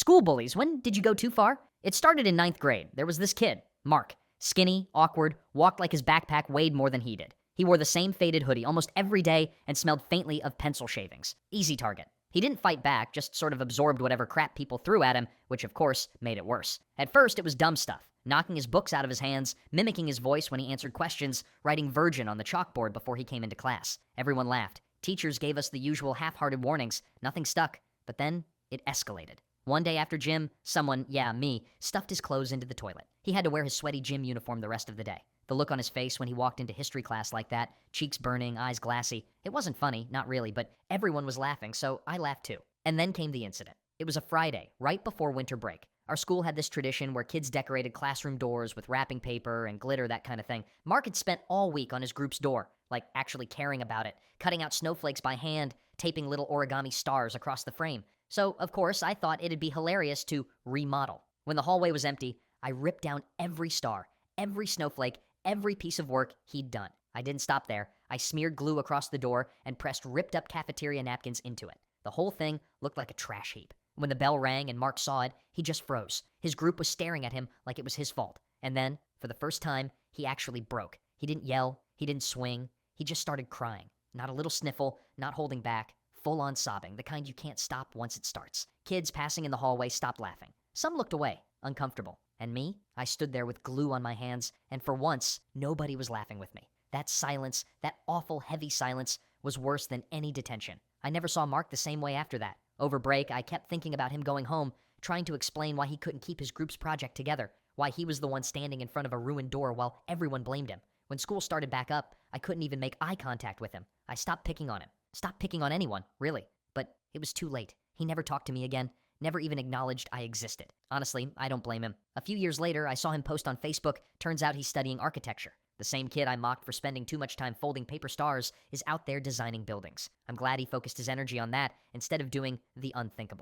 School bullies, when did you go too far? It started in ninth grade. There was this kid, Mark. Skinny, awkward, walked like his backpack weighed more than he did. He wore the same faded hoodie almost every day and smelled faintly of pencil shavings. Easy target. He didn't fight back, just sort of absorbed whatever crap people threw at him, which of course made it worse. At first, it was dumb stuff. Knocking his books out of his hands, mimicking his voice when he answered questions, writing virgin on the chalkboard before he came into class. Everyone laughed. Teachers gave us the usual half-hearted warnings. Nothing stuck. But then, it escalated. One day after gym, someone, yeah, me, stuffed his clothes into the toilet. He had to wear his sweaty gym uniform the rest of the day. The look on his face when he walked into history class like that, cheeks burning, eyes glassy. It wasn't funny, not really, but everyone was laughing, so I laughed too. And then came the incident. It was a Friday, right before winter break. Our school had this tradition where kids decorated classroom doors with wrapping paper and glitter, that kind of thing. Mark had spent all week on his group's door, like actually caring about it, cutting out snowflakes by hand, taping little origami stars across the frame. So, of course, I thought it'd be hilarious to remodel. When the hallway was empty, I ripped down every star, every snowflake, every piece of work he'd done. I didn't stop there. I smeared glue across the door and pressed ripped up cafeteria napkins into it. The whole thing looked like a trash heap. When the bell rang and Mark saw it, he just froze. His group was staring at him like it was his fault. And then, for the first time, he actually broke. He didn't yell, he didn't swing, he just started crying. Not a little sniffle, not holding back, full-on sobbing, the kind you can't stop once it starts. Kids passing in the hallway stopped laughing. Some looked away, uncomfortable. And me? I stood there with glue on my hands, and for once, nobody was laughing with me. That silence, that awful heavy silence, was worse than any detention. I never saw Mark the same way after that. Over break, I kept thinking about him going home, trying to explain why he couldn't keep his group's project together, why he was the one standing in front of a ruined door while everyone blamed him. When school started back up, I couldn't even make eye contact with him. I stopped picking on him. Stopped picking on anyone, really. But it was too late. He never talked to me again, never even acknowledged I existed. Honestly, I don't blame him. A few years later, I saw him post on Facebook. Turns out he's studying architecture. The same kid I mocked for spending too much time folding paper stars is out there designing buildings. I'm glad he focused his energy on that instead of doing the unthinkable.